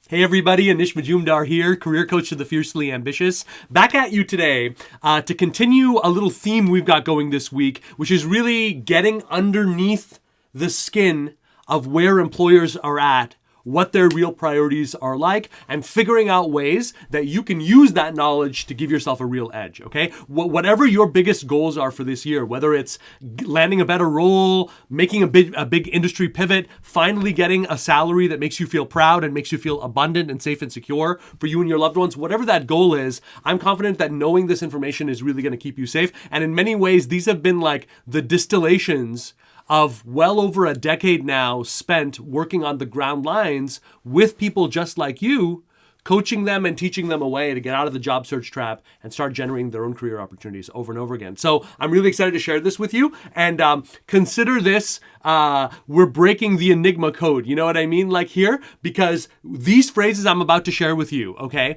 Hey everybody, Anish Majumdar here, career coach to the fiercely ambitious. Back at you today to continue a little theme we've got going this week, which is really getting underneath the skin of where employers are at, what their real priorities are like, and figuring out ways that you can use that knowledge to give yourself a real edge, okay? Whatever your biggest goals are for this year, whether it's landing a better role, making a big industry pivot, finally getting a salary that makes you feel proud and makes you feel abundant and safe and secure for you and your loved ones, whatever that goal is, I'm confident that knowing this information is really going to keep you safe. And in many ways, these have been like the distillations of well over a decade now spent working on the ground lines with people just like you, coaching them and teaching them a way to get out of the job search trap and start generating their own career opportunities over and over again. So I'm really excited to share this with you, and consider this, we're breaking the Enigma code. You know what I mean? Like here, because these phrases I'm about to share with you, okay,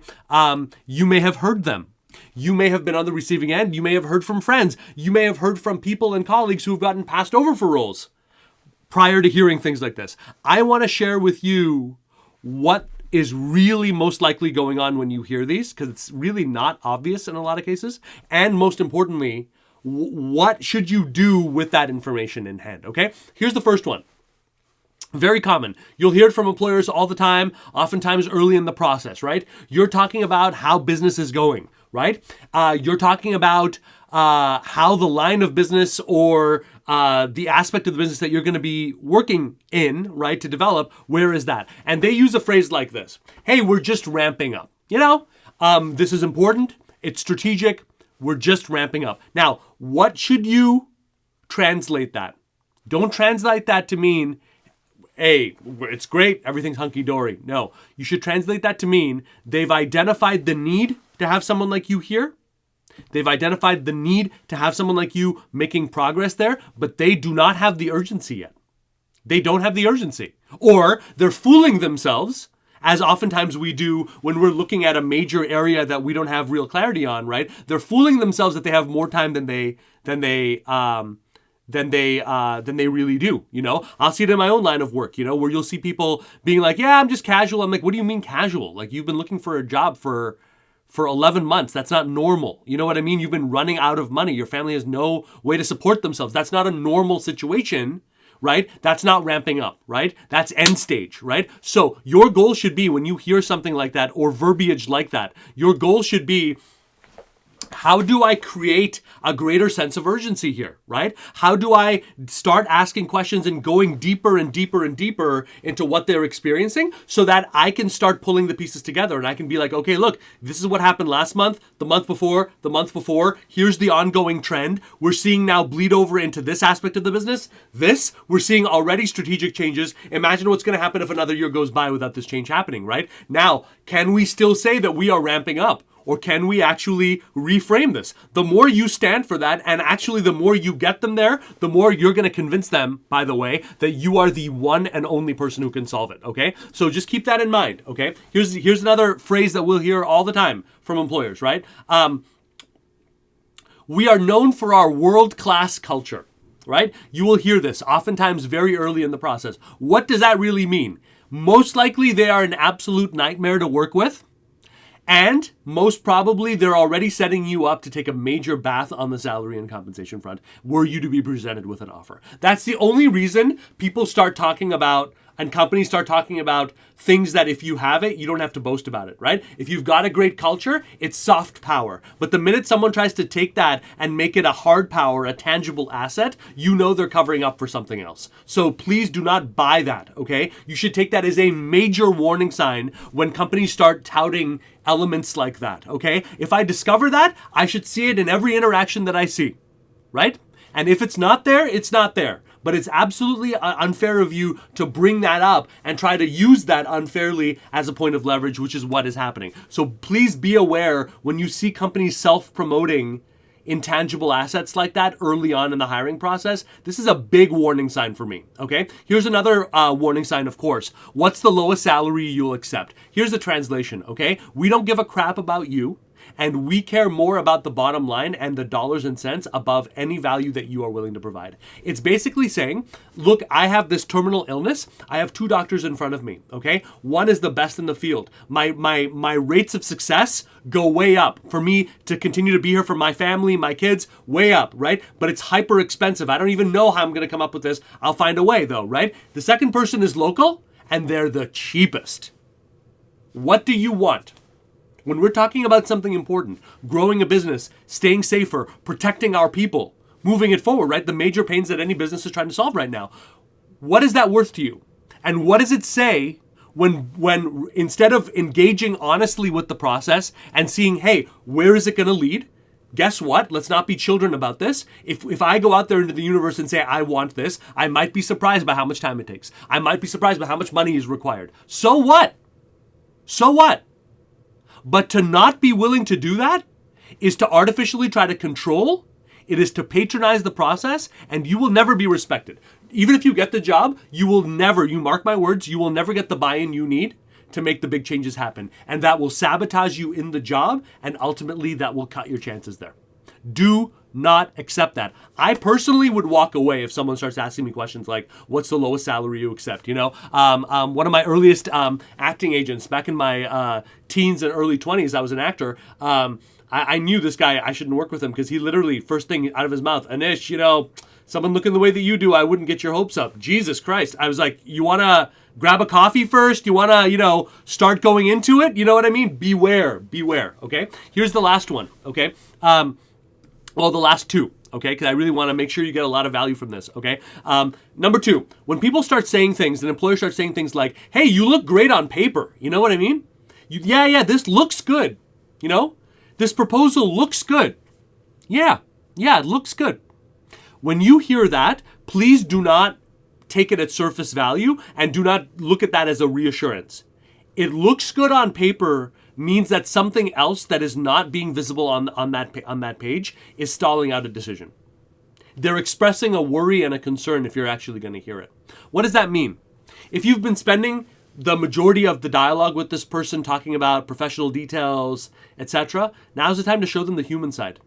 you may have heard them. You may have been on the receiving end. You may have heard from friends. You may have heard from people and colleagues who have gotten passed over for roles prior to hearing things like this. I want to share with you what is really most likely going on when you hear these, because it's really not obvious in a lot of cases. And most importantly, what should you do with that information in hand, okay? Here's the first one. Very common. You'll hear it from employers all the time, oftentimes early in the process, right? You're talking about how business is going, right? You're talking about how the line of business or the aspect of the business that you're going to be working in, right, to develop, where is that? And they use a phrase like this. Hey, we're just ramping up. You know, this is important. It's strategic. We're just ramping up. Now, what should you translate that? Don't translate that to mean, hey, it's great, everything's hunky-dory. No, you should translate that to mean they've identified the need to have someone like you here. They've identified the need to have someone like you making progress there, but they do not have the urgency yet. They don't have the urgency. Or they're fooling themselves, as oftentimes we do when we're looking at a major area that we don't have real clarity on, right? They're fooling themselves that they have more time than they really do, you know? I'll see it in my own line of work, you know, where you'll see people being like, yeah, I'm just casual. I'm like, what do you mean casual? Like, you've been looking for a job for 11 months. That's not normal. You know what I mean? You've been running out of money. Your family has no way to support themselves. That's not a normal situation, right? That's not ramping up, right? That's end stage, right? So your goal should be, when you hear something like that or verbiage like that, your goal should be, how do I create a greater sense of urgency here, right? How do I start asking questions and going deeper and deeper and deeper into what they're experiencing so that I can start pulling the pieces together and I can be like, okay, look, this is what happened last month, the month before, here's the ongoing trend. We're seeing now bleed over into this aspect of the business. We're seeing already strategic changes. Imagine what's going to happen if another year goes by without this change happening, right? Now, can we still say that we are ramping up? Or can we actually reframe this? The more you stand for that, and actually the more you get them there, the more you're going to convince them, by the way, that you are the one and only person who can solve it, okay? So just keep that in mind, okay? Here's another phrase that we'll hear all the time from employers, right? We are known for our world-class culture, right? You will hear this oftentimes very early in the process. What does that really mean? Most likely they are an absolute nightmare to work with. And most probably, they're already setting you up to take a major bath on the salary and compensation front were you to be presented with an offer. That's the only reason people start talking about, and companies start talking about, things that if you have it, you don't have to boast about it, right? If you've got a great culture, it's soft power. But the minute someone tries to take that and make it a hard power, a tangible asset, you know they're covering up for something else. So please do not buy that, okay? You should take that as a major warning sign when companies start touting elements like that, okay? If I discover that, I should see it in every interaction that I see, right? And if it's not there, it's not there. But it's absolutely unfair of you to bring that up and try to use that unfairly as a point of leverage, which is what is happening. So please be aware when you see companies self-promoting intangible assets like that early on in the hiring process. This is a big warning sign for me, okay? Here's another warning sign, of course. What's the lowest salary you'll accept? Here's the translation, okay? We don't give a crap about you. And we care more about the bottom line and the dollars and cents above any value that you are willing to provide. It's basically saying, look, I have this terminal illness. I have 2 doctors in front of me, okay? One is the best in the field. My rates of success go way up. For me to continue to be here for my family, my kids, way up, right? But it's hyper expensive. I don't even know how I'm going to come up with this. I'll find a way though, right? The second person is local and they're the cheapest. What do you want? When we're talking about something important, growing a business, staying safer, protecting our people, moving it forward, right? The major pains that any business is trying to solve right now. What is that worth to you? And what does it say when instead of engaging honestly with the process and seeing, hey, where is it going to lead? Guess what? Let's not be children about this. If I go out there into the universe and say, I want this, I might be surprised by how much time it takes. I might be surprised by how much money is required. So what? So what? But to not be willing to do that is to artificially try to control. It is to patronize the process, and you will never be respected. Even if you get the job, you will never, you mark my words, you will never get the buy-in you need to make the big changes happen. And that will sabotage you in the job, and ultimately that will cut your chances there. Do not accept that. I personally would walk away if someone starts asking me questions like, what's the lowest salary you accept? You know, one of my earliest acting agents back in my teens and early 20s, I was an actor. I knew this guy, I shouldn't work with him because he literally, first thing out of his mouth, Anish, you know, someone looking the way that you do, I wouldn't get your hopes up. Jesus Christ. I was like, you want to grab a coffee first? You want to, you know, start going into it? You know what I mean? Beware, okay? Here's the last one, okay? Well, the last 2, okay? Because I really want to make sure you get a lot of value from this, okay? Number 2, when people start saying things, an employer starts saying things like, hey, you look great on paper. You know what I mean? Yeah, this looks good. You know? This proposal looks good. Yeah, it looks good. When you hear that, please do not take it at surface value and do not look at that as a reassurance. It looks good on paper means that something else that is not being visible on that page is stalling out a decision. They're expressing a worry and a concern if you're actually going to hear it. What does that mean? If you've been spending the majority of the dialogue with this person talking about professional details, etc., now's the time to show them the human side.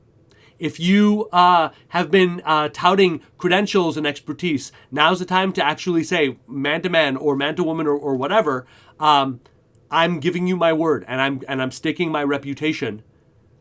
If you have been touting credentials and expertise, now's the time to actually say man to man or man to woman or whatever, I'm giving you my word and I'm staking my reputation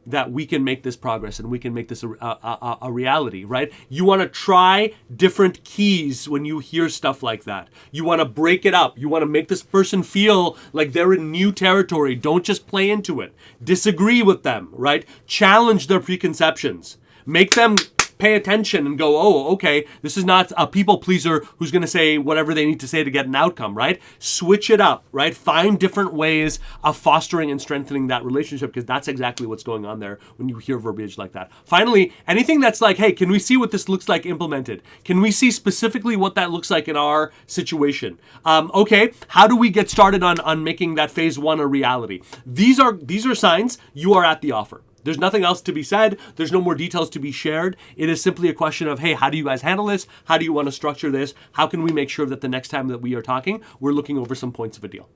that we can make this progress and we can make this a reality, right? You want to try different keys when you hear stuff like that. You want to break it up. You want to make this person feel like they're in new territory. Don't just play into it. Disagree with them, right? Challenge their preconceptions. Make them pay attention and go, oh, okay, this is not a people pleaser who's going to say whatever they need to say to get an outcome, right? Switch it up, right? Find different ways of fostering and strengthening that relationship because that's exactly what's going on there when you hear verbiage like that. Finally, anything that's like, hey, can we see what this looks like implemented? Can we see specifically what that looks like in our situation? Okay, how do we get started on making that phase 1 a reality? These are signs you are at the offer. There's nothing else to be said. There's no more details to be shared. It is simply a question of, hey, how do you guys handle this? How do you want to structure this? How can we make sure that the next time that we are talking, we're looking over some points of a deal,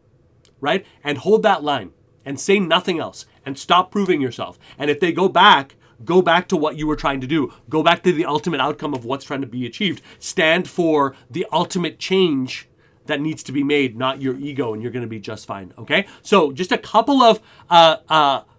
right? And hold that line and say nothing else and stop proving yourself. And if they go back to what you were trying to do. Go back to the ultimate outcome of what's trying to be achieved. Stand for the ultimate change that needs to be made, not your ego, and you're going to be just fine, okay? So just a couple of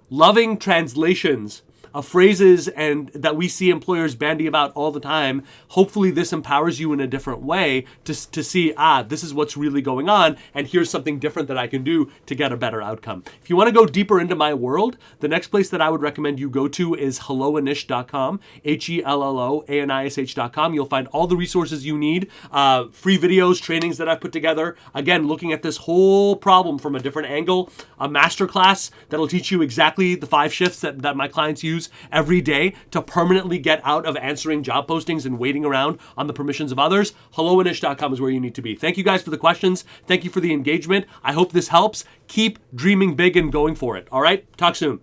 loving translations of phrases and that we see employers bandy about all the time. Hopefully this empowers you in a different way to see, this is what's really going on, and here's something different that I can do to get a better outcome. If you want to go deeper into my world, the next place that I would recommend you go to is helloanish.com, HELLOANISH.com. You'll find all the resources you need, free videos, trainings that I've put together. Again, looking at this whole problem from a different angle, a masterclass that'll teach you exactly the 5 shifts that my clients use every day to permanently get out of answering job postings and waiting around on the permissions of others. HelloAnish.com is where you need to be. Thank you guys for the questions. Thank you for the engagement. I hope this helps. Keep dreaming big and going for it. All right? Talk soon.